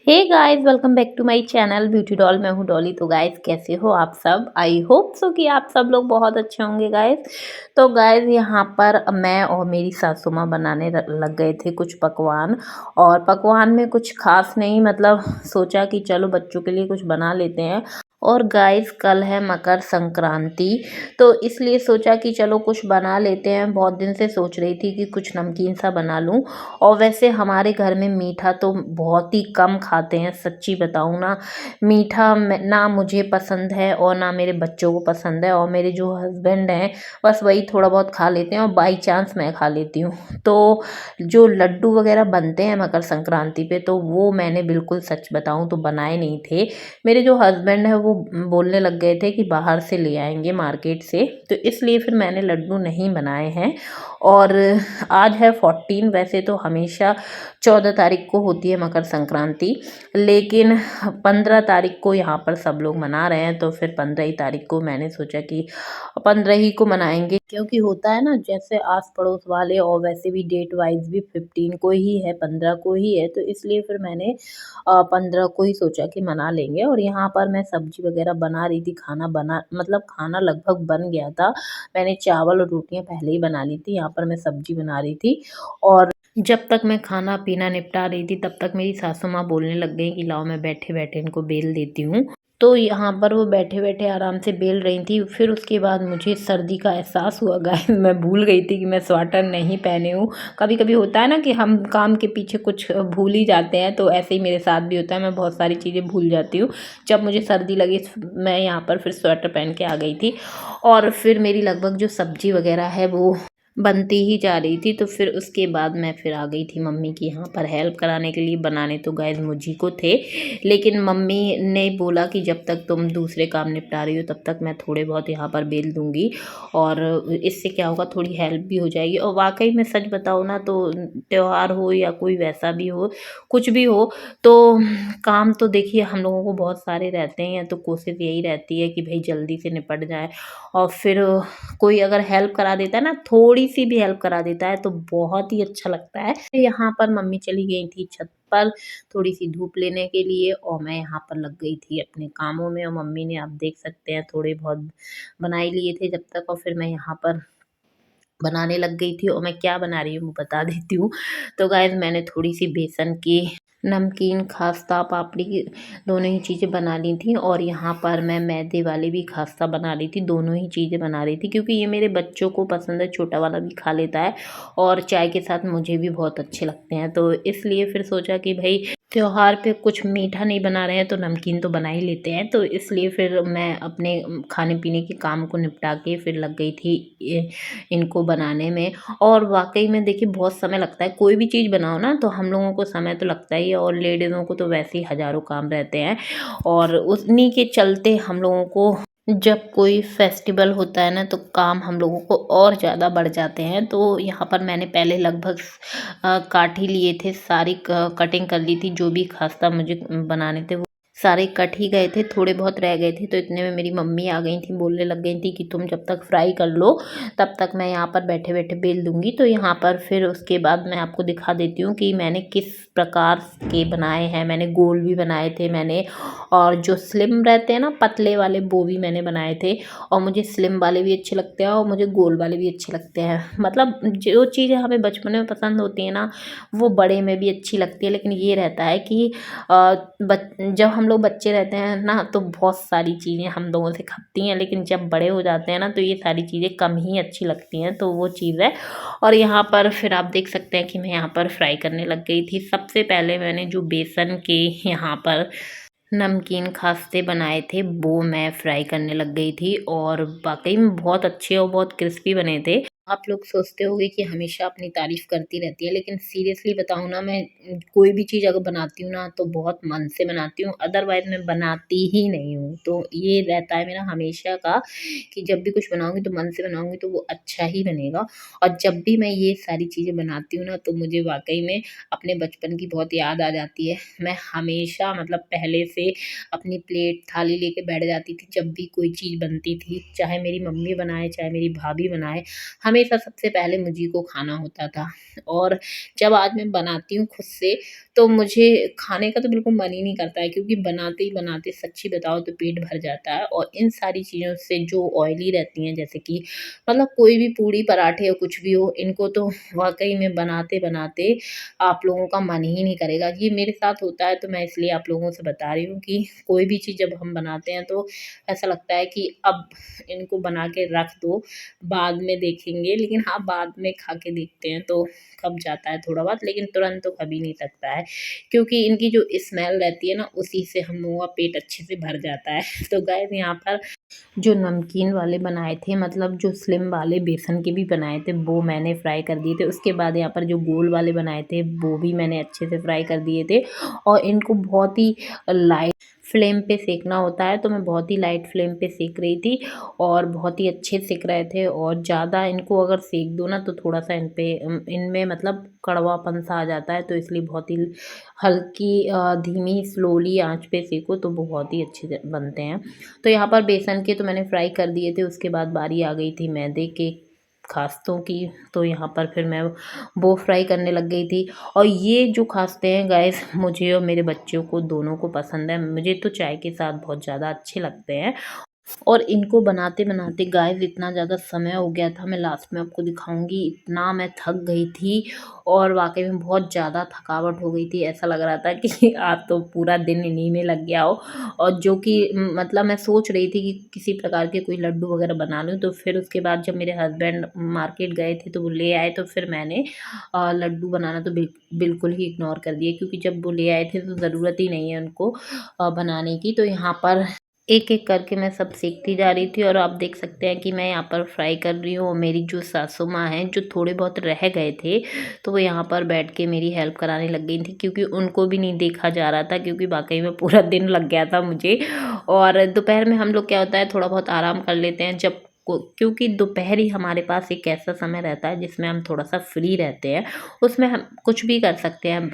Hey guys, welcome back to my channel beauty doll. मैं हूँ डॉली। तो गाइस, कैसे हो आप सब? आई होप सो कि आप सब लोग बहुत अच्छे होंगे गाइस। तो गाइस, यहाँ पर मैं और मेरी सासू माँ बनाने लग गए थे कुछ पकवान। और पकवान में कुछ खास नहीं, मतलब सोचा कि चलो बच्चों के लिए कुछ बना लेते हैं। और गाइस, कल है मकर संक्रांति, तो इसलिए सोचा कि चलो कुछ बना लेते हैं। बहुत दिन से सोच रही थी कि कुछ नमकीन सा बना लूं। और वैसे हमारे घर में मीठा तो बहुत ही कम खाते हैं, सच्ची बताऊँ ना। मीठा ना मुझे पसंद है और ना मेरे बच्चों को पसंद है। और मेरे जो हस्बैंड हैं, बस वही थोड़ा बहुत खा लेते हैं और बाई चांस मैं खा लेती हूँ। तो जो लड्डू वगैरह बनते हैं मकर संक्रांति पे, तो वो मैंने बिल्कुल सच बताऊँ तो बनाए नहीं थे। मेरे जो हस्बैंड है वो बोलने लग गए थे कि बाहर से ले आएंगे मार्केट से, तो इसलिए फिर मैंने लड्डू नहीं बनाए हैं। और आज है 14। वैसे तो हमेशा 14 तारीख को होती है मकर संक्रांति, लेकिन 15 तारीख को यहाँ पर सब लोग मना रहे हैं, तो फिर 15 ही तारीख को मैंने सोचा कि 15 ही को मनाएंगे। क्योंकि होता है ना, जैसे आस पड़ोस वाले, और वैसे भी डेट वाइज भी 15 को ही है, 15 को ही है, तो इसलिए फिर मैंने 15 को ही सोचा कि मना लेंगे। और यहाँ पर मैं सब्जी वगैरह बना रही थी, खाना बना मतलब खाना लगभग बन गया था। मैंने चावल और रोटियां पहले ही बना ली थी, यहाँ पर मैं सब्जी बना रही थी। और जब तक मैं खाना पीना निपटा रही थी, तब तक मेरी सासू माँ बोलने लग गई कि लाओ मैं बैठे बैठे इनको बेल देती हूँ। तो यहाँ पर वो बैठे बैठे आराम से बेल रही थी। फिर उसके बाद मुझे सर्दी का एहसास हुआ गाइस। मैं भूल गई थी कि मैं स्वेटर नहीं पहने हूँ। कभी कभी होता है ना कि हम काम के पीछे कुछ भूल ही जाते हैं, तो ऐसे ही मेरे साथ भी होता है। मैं बहुत सारी चीज़ें भूल जाती हूँ। जब मुझे सर्दी लगी, मैं यहाँ पर फिर स्वेटर पहन के आ गई थी। और फिर मेरी लगभग जो सब्जी वगैरह है वो बनती ही जा रही थी। तो फिर उसके बाद मैं फिर आ गई थी मम्मी की यहाँ पर हेल्प कराने के लिए। बनाने तो गाइस मुझी को थे, लेकिन मम्मी ने बोला कि जब तक तुम दूसरे काम निपटा रही हो, तब तक मैं थोड़े बहुत यहाँ पर बेल दूंगी। और इससे क्या होगा, थोड़ी हेल्प भी हो जाएगी। और वाकई में सच बताओ ना, तो त्यौहार हो या कोई वैसा भी हो, कुछ भी हो, तो काम तो देखिए हम लोगों को बहुत सारे रहते हैं, तो कोशिश यही रहती है कि भाई जल्दी से निपट जाए। और फिर कोई अगर हेल्प करा देता है ना, थोड़ी सी भी हेल्प करा देता है, तो बहुत ही अच्छा लगता है। यहाँ पर मम्मी चली गई थी छत पर थोड़ी सी धूप लेने के लिए, और मैं यहाँ पर लग गई थी अपने कामों में। और मम्मी ने, आप देख सकते हैं, थोड़े बहुत बनाई लिए थे जब तक। और फिर मैं यहाँ पर बनाने लग गई थी। और मैं क्या बना रही हूँ वो बता देती हूँ। तो गाइस, मैंने थोड़ी सी बेसन की नमकीन, खास्ता, पापड़ी, दोनों ही चीज़ें बना ली थी। और यहाँ पर मैं मैदे वाले भी खास्ता बना रही थी, दोनों ही चीज़ें बना रही थी, क्योंकि ये मेरे बच्चों को पसंद है, छोटा वाला भी खा लेता है। और चाय के साथ मुझे भी बहुत अच्छे लगते हैं, तो इसलिए फिर सोचा कि भाई त्योहार पे कुछ मीठा नहीं बना रहे हैं, तो नमकीन तो बना ही लेते हैं। तो इसलिए फिर मैं अपने खाने पीने के काम को निपटा के फिर लग गई थी इनको बनाने में। और वाक़ई में देखिए, बहुत समय लगता है। कोई भी चीज़ बनाओ ना, तो हम लोगों को समय तो लगता ही है, और लेडीज़ों को तो वैसे ही हज़ारों काम रहते हैं। और उन्हीं के चलते हम लोगों को जब कोई फेस्टिवल होता है ना, तो काम हम लोगों को और ज़्यादा बढ़ जाते हैं। तो यहाँ पर मैंने पहले लगभग काट ही लिए थे, सारी कटिंग कर ली थी। जो भी खास्ता मुझे बनाने थे वो सारे कट ही गए थे, थोड़े बहुत रह गए थे। तो इतने में मेरी मम्मी आ गई थी, बोलने लग गई थी कि तुम जब तक फ्राई कर लो, तब तक मैं यहाँ पर बैठे बैठे बेल दूंगी। तो यहाँ पर फिर उसके बाद मैं आपको दिखा देती हूँ कि मैंने किस प्रकार के बनाए हैं। मैंने गोल भी बनाए थे मैंने, और जो स्लिम रहते हैं ना, पतले वाले, वो भी मैंने बनाए थे। और मुझे स्लिम वाले भी अच्छे लगते हैं, और मुझे गोल वाले भी अच्छे लगते हैं। मतलब जो चीज़ें हमें बचपन में पसंद होती है ना, वो बड़े में भी अच्छी लगती है। लेकिन ये रहता है कि जब हम लोग बच्चे रहते हैं ना, तो बहुत सारी चीज़ें हम लोगों से खपती हैं, लेकिन जब बड़े हो जाते हैं ना, तो ये सारी चीज़ें कम ही अच्छी लगती हैं। तो वो चीज़ है। और यहाँ पर फिर आप देख सकते हैं कि मैं यहाँ पर फ्राई करने लग गई थी। सबसे पहले मैंने जो बेसन के यहाँ पर नमकीन खास्ते बनाए थे, वो मैं फ्राई करने लग गई थी। और वाकई में बहुत अच्छे और बहुत क्रिस्पी बने थे। आप लोग सोचते होंगे कि हमेशा अपनी तारीफ करती रहती है, लेकिन सीरियसली बताऊँ ना, मैं कोई भी चीज़ अगर बनाती हूँ ना, तो बहुत मन से बनाती हूँ, अदरवाइज मैं बनाती ही नहीं हूँ। तो ये रहता है मेरा हमेशा का, कि जब भी कुछ बनाऊंगी तो मन से बनाऊंगी, तो वो अच्छा ही बनेगा। और जब भी मैं ये सारी चीज़ें बनाती हूँ ना, तो मुझे वाकई में अपने बचपन की बहुत याद आ जाती है। मैं हमेशा, मतलब पहले से अपनी प्लेट थाली लेके बैठ जाती थी, जब भी कोई चीज़ बनती थी, चाहे मेरी मम्मी बनाए चाहे मेरी भाभी बनाए, हमें हमेशा सबसे पहले मुझी को खाना होता था। और जब आज मैं बनाती हूँ खुद से, तो मुझे खाने का तो बिल्कुल मन ही नहीं करता है, क्योंकि बनाते ही बनाते सच्ची बताओ तो पेट भर जाता है। और इन सारी चीज़ों से जो ऑयली रहती हैं, जैसे कि मतलब कोई भी पूड़ी पराठे या कुछ भी हो, इनको तो वाक़ई में बनाते-बनाते आप लोगों का मन ही नहीं करेगा। ये मेरे साथ होता है, तो मैं इसलिए आप लोगों से बता रही हूँ कि कोई भी चीज़ जब हम बनाते हैं तो ऐसा लगता है कि अब इनको बना के रख दो, बाद में देखेंगे। लेकिन हाँ, बाद में खा के देखते हैं तो खप जाता है थोड़ा बहुत, लेकिन तुरंत तो खा ही नहीं सकता है, क्योंकि इनकी जो स्मेल रहती है ना, उसी से हम लोगों का पेट अच्छे से भर जाता है। तो गाइस यहाँ पर जो नमकीन वाले बनाए थे, मतलब जो स्लिम वाले बेसन के भी बनाए थे, वो मैंने फ्राई कर दिए थे। उसके बाद यहाँ पर जो गोल वाले बनाए थे, वो भी मैंने अच्छे से फ्राई कर दिए थे। और इनको बहुत ही लाइट फ्लेम पे सेकना होता है, तो मैं बहुत ही लाइट फ्लेम पे सेक रही थी और बहुत ही अच्छे सेक रहे थे। और ज़्यादा इनको अगर सेक दो ना, तो थोड़ा सा इनमें मतलब कड़वापन सा आ जाता है, तो इसलिए बहुत ही हल्की धीमी स्लोली आंच पे सेको, तो वो बहुत ही अच्छे से बनते हैं। तो यहाँ पर बेसन के तो मैंने फ्राई कर दिए थे। उसके बाद बारी आ गई थी मैदे के खास्तों की, तो यहाँ पर फिर मैं वो फ्राई करने लग गई थी। और ये जो खास्ते हैं गाइस, मुझे और मेरे बच्चों को दोनों को पसंद है। मुझे तो चाय के साथ बहुत ज़्यादा अच्छे लगते हैं। और इनको बनाते-बनाते गाइस इतना ज़्यादा समय हो गया था, मैं लास्ट में आपको दिखाऊँगी, इतना मैं थक गई थी और वाक़ई में बहुत ज़्यादा थकावट हो गई थी। ऐसा लग रहा था कि आज तो पूरा दिन इन्हीं में लग गया हो। और जो कि मतलब मैं सोच रही थी कि किसी प्रकार के कोई लड्डू वग़ैरह बना लूँ, तो फिर उसके बाद जब मेरे हस्बैंड मार्केट गए थे तो वो ले आए, तो फिर मैंने लड्डू बनाना तो बिल्कुल ही इग्नोर कर दिया, क्योंकि जब वो ले आए थे तो ज़रूरत ही नहीं है उनको बनाने की। तो यहाँ पर एक-एक करके मैं सब सीखती जा रही थी। और आप देख सकते हैं कि मैं यहाँ पर फ्राई कर रही हूँ, और मेरी जो सासू माँ हैं, जो थोड़े बहुत रह गए थे, तो वो यहाँ पर बैठ के मेरी हेल्प कराने लग गई थी, क्योंकि उनको भी नहीं देखा जा रहा था, क्योंकि वाक़ई में पूरा दिन लग गया था मुझे। और दोपहर में हम लोग क्या होता है, थोड़ा बहुत आराम कर लेते हैं, जब को क्योंकि दोपहर ही हमारे पास एक ऐसा समय रहता है जिसमें हम थोड़ा-सा फ्री रहते हैं, उसमें हम कुछ भी कर सकते हैं।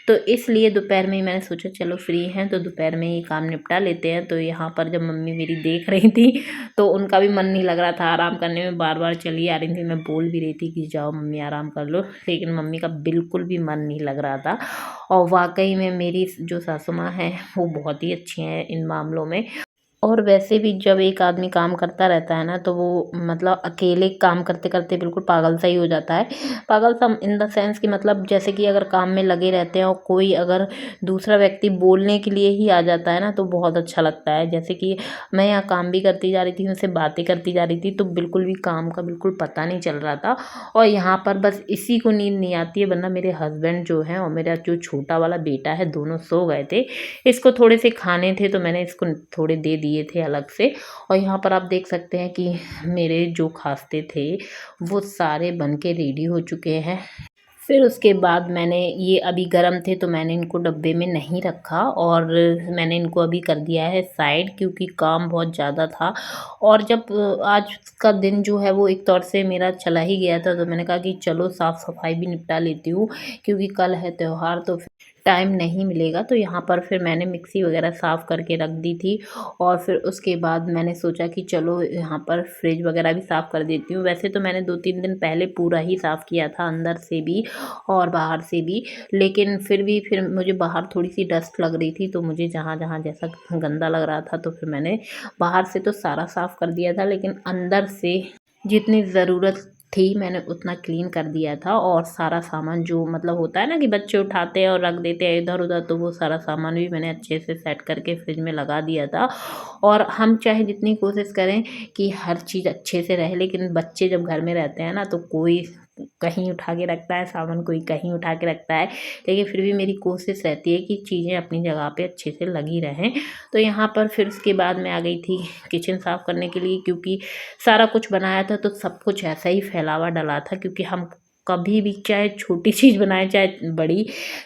तो इसलिए दोपहर में ही मैंने सोचा चलो फ्री हैं तो दोपहर में ही काम निपटा लेते हैं। तो यहाँ पर जब मम्मी मेरी देख रही थी, तो उनका भी मन नहीं लग रहा था आराम करने में, बार-बार चली आ रही थी। मैं बोल भी रही थी कि जाओ मम्मी आराम कर लो, लेकिन मम्मी का बिल्कुल भी मन नहीं लग रहा था। और वाक़ई में मेरी जो सासू माँ हैं, वो बहुत ही अच्छी हैं इन मामलों में। और वैसे भी जब एक आदमी काम करता रहता है ना, तो वो मतलब अकेले काम करते-करते बिल्कुल पागल सा ही हो जाता है। पागल सा इन द सेंस कि मतलब जैसे कि अगर काम में लगे रहते हैं और कोई अगर दूसरा व्यक्ति बोलने के लिए ही आ जाता है ना, तो बहुत अच्छा लगता है। जैसे कि मैं यहाँ काम भी करती जा रही थी, उनसे बातें करती जा रही थी, तो बिल्कुल भी काम का बिल्कुल पता नहीं चल रहा था। और यहाँ पर बस इसी को नींद नहीं आती है, वरना मेरे हस्बैंड जो हैं और मेरा जो छोटा वाला बेटा है, दोनों सो गए थे। इसको थोड़े से खाने थे, तो मैंने इसको थोड़े दे दिए थे अलग से। और यहाँ पर आप देख सकते हैं कि मेरे जो खास्ते थे, वो सारे बन के रेडी हो चुके हैं। फिर उसके बाद मैंने ये अभी गरम थे, तो मैंने इनको डब्बे में नहीं रखा और मैंने इनको अभी कर दिया है साइड, क्योंकि काम बहुत ज़्यादा था। और जब आज का दिन जो है वो एक तौर से मेरा चला ही गया था, तो मैंने कहा कि चलो साफ़ सफाई भी निपटा लेती हूँ, क्योंकि कल है त्योहार, तो फिर टाइम नहीं मिलेगा। तो यहाँ पर फिर मैंने मिक्सी वगैरह साफ़ करके रख दी थी। और फिर उसके बाद मैंने सोचा कि चलो यहाँ पर फ्रिज वगैरह भी साफ़ कर देती हूँ। वैसे तो मैंने 2-3 दिन पहले पूरा ही साफ़ किया था, अंदर से भी और बाहर से भी, लेकिन फिर भी फिर मुझे बाहर थोड़ी-सी डस्ट लग रही थी, तो मुझे जहाँ-जहाँ जैसा गंदा लग रहा था, तो फिर मैंने बाहर से तो सारा साफ़ कर दिया था, लेकिन अंदर से जितनी ज़रूरत थी मैंने उतना क्लीन कर दिया था। और सारा सामान जो मतलब होता है ना कि बच्चे उठाते हैं और रख देते हैं इधर-उधर, तो वो सारा सामान भी मैंने अच्छे से सेट करके फ्रिज में लगा दिया था। और हम चाहे जितनी कोशिश करें कि हर चीज़ अच्छे से रहे, लेकिन बच्चे जब घर में रहते हैं ना, तो कोई कहीं उठा के रखता है सामान, कोई कहीं उठा के रखता है, लेकिन फिर भी मेरी कोशिश रहती है कि चीज़ें अपनी जगह पे अच्छे से लगी रहें। तो यहाँ पर फिर उसके बाद मैं आ गई थी किचन साफ़ करने के लिए, क्योंकि सारा कुछ बनाया था तो सब कुछ ऐसा ही फैलावा डला था, क्योंकि हम कभी भी चाहे छोटी चीज़ बनाएं चाहे बड़ी,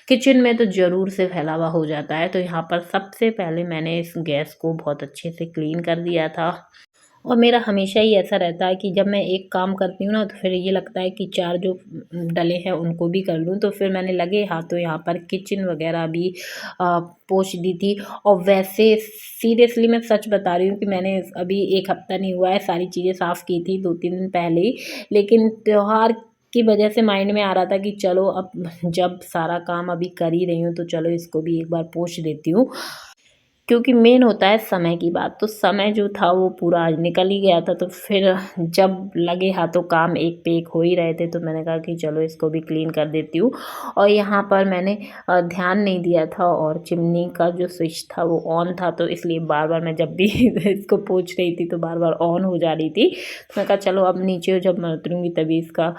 किचन में तो ज़रूर से फैलावा हो जाता है। तो यहाँ पर सबसे पहले मैंने इस गैस को बहुत अच्छे से क्लीन कर दिया था। और मेरा हमेशा ही ऐसा रहता है कि जब मैं एक काम करती हूँ ना तो फिर ये लगता है कि 4 जो डले हैं उनको भी कर लूँ। तो फिर मैंने लगे हाथों यहाँ पर किचन वग़ैरह भी पोंछ दी थी। और वैसे सीरियसली मैं सच बता रही हूँ कि मैंने अभी 1 हफ़्ता नहीं हुआ है, सारी चीज़ें साफ़ की थी 2-3 दिन पहले ही। लेकिन त्योहार की वजह से माइंड में आ रहा था कि चलो अब जब सारा काम अभी कर ही रही हूँ तो चलो इसको भी एक बार पोंछ देती हूँ। क्योंकि मेन होता है समय की बात, तो समय जो था वो पूरा आज निकल ही गया था। तो फिर जब लगे हाथों काम एक पे एक हो ही रहे थे तो मैंने कहा कि चलो इसको भी क्लीन कर देती हूँ। और यहाँ पर मैंने ध्यान नहीं दिया था और चिमनी का जो स्विच था वो ऑन था, तो इसलिए बार-बार मैं जब भी इसको पोंछ रही थी तो बार-बार ऑन हो जा रही थी। तो मैं कहा चलो अब नीचे जब मैं उतरूँगी तभी इसका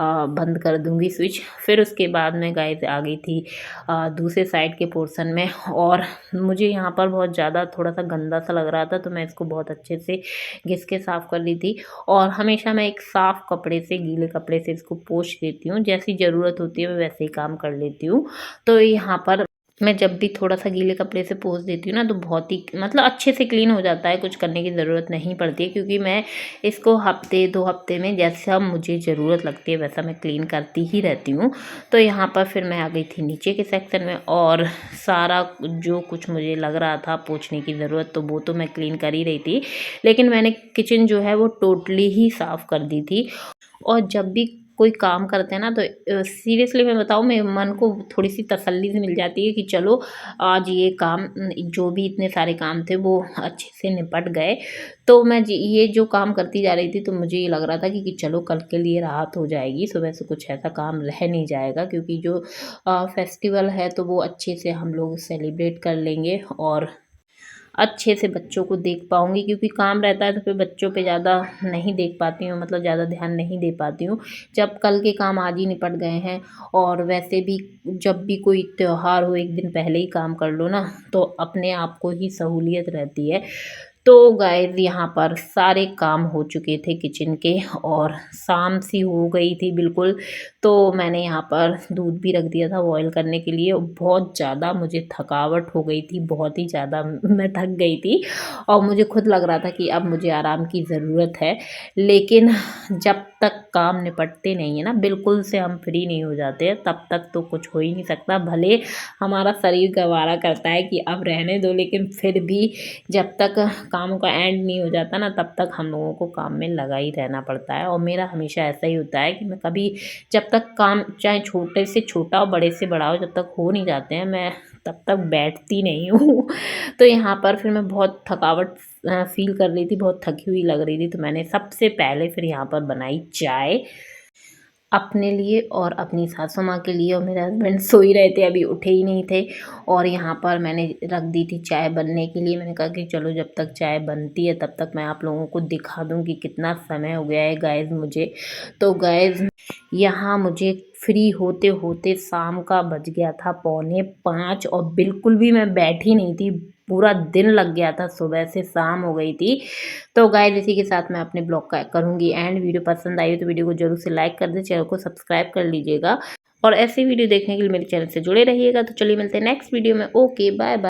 बंद कर दूँगी स्विच। फिर उसके बाद मैं गाइस आ गई थी दूसरे साइड के पोर्शन में। और मुझे यहाँ पर बहुत ज़्यादा थोड़ा-सा गंदा सा लग रहा था तो मैं इसको बहुत अच्छे से घिस के साफ़ कर ली थी। और हमेशा मैं एक साफ़ कपड़े से, गीले कपड़े से इसको पोंछ देती हूँ, जैसी ज़रूरत होती है मैं वैसे ही काम कर लेती हूँ। तो यहाँ पर मैं जब भी थोड़ा-सा गीले कपड़े से पोंछ देती हूँ ना तो बहुत ही मतलब अच्छे से क्लीन हो जाता है, कुछ करने की ज़रूरत नहीं पड़ती है, क्योंकि मैं इसको हफ़्ते 2 हफ़्ते में जैसा मुझे ज़रूरत लगती है वैसा मैं क्लीन करती ही रहती हूँ। तो यहाँ पर फिर मैं आ गई थी नीचे के सेक्शन में और सारा जो कुछ मुझे लग रहा था पोंछने की ज़रूरत तो वो तो मैं क्लीन कर ही रही थी। लेकिन मैंने किचन जो है वो टोटली ही साफ़ कर दी थी। और जब भी कोई काम करते हैं ना तो सीरियसली मैं बताऊँ मेरे मन को थोड़ी-सी तसल्ली सी मिल जाती है कि चलो आज ये काम जो भी इतने सारे काम थे वो अच्छे से निपट गए। तो मैं जी ये जो काम करती जा रही थी तो मुझे ये लग रहा था कि चलो कल के लिए राहत हो जाएगी, सुबह से कुछ ऐसा काम रह नहीं जाएगा, क्योंकि जो फेस्टिवल है तो वो अच्छे से हम लोग सेलिब्रेट कर लेंगे और अच्छे से बच्चों को देख पाऊँगी, क्योंकि काम रहता है तो फिर बच्चों पे ज़्यादा नहीं देख पाती हूँ, मतलब ज़्यादा ध्यान नहीं दे पाती हूँ। जब कल के काम आज ही निपट गए हैं और वैसे भी जब भी कोई त्योहार हो 1 दिन पहले ही काम कर लो ना तो अपने आप को ही सहूलियत रहती है। तो गाइज़ यहाँ पर सारे काम हो चुके थे किचन के और शाम सी हो गई थी बिल्कुल। तो मैंने यहाँ पर दूध भी रख दिया था बॉयल करने के लिए। बहुत ज़्यादा मुझे थकावट हो गई थी, बहुत ही ज़्यादा मैं थक गई थी और मुझे खुद लग रहा था कि अब मुझे आराम की ज़रूरत है। लेकिन जब तक काम निपटते नहीं है ना, बिल्कुल से हम फ्री नहीं हो जाते हैं, तब तक तो कुछ हो ही नहीं सकता। भले हमारा शरीर गवारा करता है कि अब रहने दो, लेकिन फिर भी जब तक कामों का एंड नहीं हो जाता ना तब तक हम लोगों को काम में लगा ही रहना पड़ता है। और मेरा हमेशा ऐसा ही होता है कि मैं कभी जब तक काम चाहे छोटे से छोटा हो बड़े से बड़ा हो, जब तक हो नहीं जाते हैं मैं तब तक बैठती नहीं हूँ। तो यहाँ पर फिर मैं बहुत थकावट फ़ील कर रही थी, बहुत थकी हुई लग रही थी, तो मैंने सबसे पहले फिर यहाँ पर बनाई चाय अपने लिए और अपनी सासू माँ के लिए। और मेरे हस्बैंड सो ही रहे थे, अभी उठे ही नहीं थे। और यहाँ पर मैंने रख दी थी चाय बनने के लिए। मैंने कहा कि चलो जब तक चाय बनती है तब तक मैं आप लोगों को दिखा दूँ कि कितना समय हो गया है गाइज़ मुझे। तो गाइज़ यहाँ मुझे फ्री होते-होते शाम का बज गया था पौने 5 और बिल्कुल भी मैं बैठी नहीं थी। पूरा दिन लग गया था, सुबह से शाम हो गई थी। तो गाइस इसी के साथ मैं अपने ब्लॉग का करूँगी एंड। वीडियो पसंद आई हो तो वीडियो को ज़रूर से लाइक कर दें, चैनल को सब्सक्राइब कर लीजिएगा और ऐसी वीडियो देखने के लिए मेरे चैनल से जुड़े रहिएगा। तो चलिए मिलते हैं नेक्स्ट वीडियो में। Okay bye bye.